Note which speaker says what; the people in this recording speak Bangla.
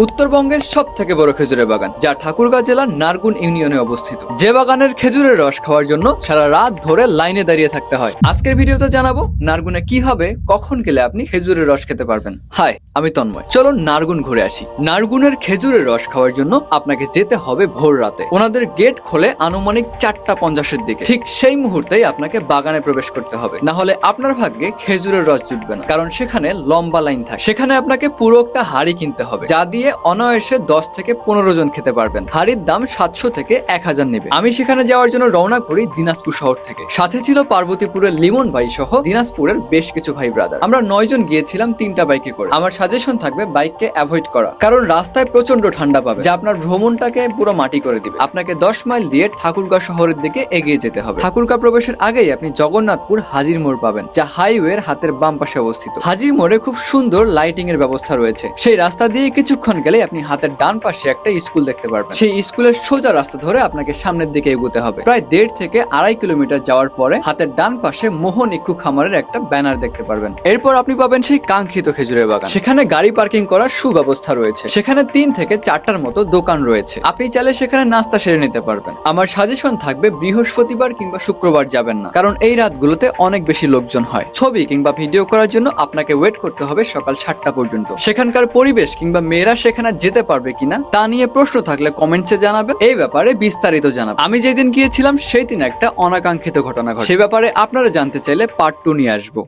Speaker 1: উত্তরবঙ্গের সব থেকে বড় খেজুরের বাগান, যা ঠাকুরগাঁ জেলার নারগুন ইউনিয়নে অবস্থিত। যে বাগানের খেজুরের রস খাওয়ার জন্য সারা রাত ধরে লাইনে দাঁড়িয়ে থাকতে হয়। আজকের ভিডিওতে জানাবো নারগুনে কিভাবে কখন গেলে আপনি খেজুরের রস খেতে পারবেন। হাই, আমি তন্ময়। চলো নারগুন ঘুরে আসি। নারগুনের খেজুরের রস খাওয়ার জন্য আপনাকে যেতে হবে ভোর রাতে। ওনাদের গেট খোলে আনুমানিক 4:50-এর দিকে। ঠিক সেই মুহূর্তেই আপনাকে বাগানে প্রবেশ করতে হবে, না হলে আপনার ভাগ্যে খেজুরের রস জুটবে না, কারণ সেখানে লম্বা লাইন থাকে। সেখানে আপনাকে পুরো একটা হাড়ি কিনতে হবে, যা দিয়ে অনায়াসে 10 থেকে 15 জন খেতে পারবেন। হাড়ির দাম 700 থেকে 1000 নেবে। আমি সেখানে যাওয়ার জন্য রওনা করি দিনাজপুর শহর থেকে। সাথে ছিল পার্বতীপুরের লিমন ভাই সহ দিনাজপুরের বেশ কিছু ভাই ব্রাদার। আমরা 9 জন গিয়েছিলাম 3টা বাইকে করে। আমার সাজেশন থাকবে বাইককে অ্যাভয়েড করা, কারণ রাস্তায় প্রচন্ড ঠান্ডা পাবে, যা আপনার ভ্রমণটাকে পুরো মাটি করে দিবে। আপনাকে 10 মাইল দিয়ে ঠাকুরগাঁ শহরের দিকে এগিয়ে যেতে হবে। ঠাকুরগাঁ প্রবেশের আগেই আপনি জগন্নাথপুর হাজির মোড় পাবেন, যা হাইওয়ের হাতের বাম পাশে অবস্থিত। হাজির মোড়ে খুব সুন্দর লাইটিং এর ব্যবস্থা রয়েছে। সেই রাস্তা দিয়ে কিছুক্ষণ গেলে আপনি হাতের ডান পাশে একটা স্কুল দেখতে পারবেন। সেই স্কুলের সোজা রাস্তা ধরে আপনাকে সামনের দিকে এগোতে হবে। প্রায় 1.5 থেকে 2.5 কিলোমিটার যাওয়ার পরে হাতের ডান পাশে মোহন ইক্ষু খামারের একটা ব্যানার দেখতে পারবেন। এরপর আপনি পাবেন সেই কাঙ্ক্ষিত খেজুরের বাগান। সেখানে গাড়ি পার্কিং করার সুব্যবস্থা রয়েছে। সেখানে 3 থেকে 4টার মতো দোকান রয়েছে। আপনি চাইলে সেখানে নাস্তা সেরে নিতে পারবেন। আমার সাজেশন থাকবে বৃহস্পতিবার কিংবা শুক্রবার যাবেন না, কারণ এই রাতগুলোতে অনেক বেশি লোকজন হয়। ছবি কিংবা ভিডিও করার জন্য আপনাকে ওয়েট করতে হবে সকাল 7টা পর্যন্ত। সেখানকার পরিবেশ কিংবা মেয়েরা সেখানে যেতে পারবে কিনা তা নিয়ে প্রশ্ন থাকলে কমেন্টসে জানাবেন। এই ব্যাপারে বিস্তারিত জানাবেন। আমি যেদিন গিয়েছিলাম সেই দিন একটা অনাকাঙ্ক্ষিত ঘটনা ঘটে। সে ব্যাপারে আপনারা জানতে চাইলে পার্ট 2 নিয়ে আসবো।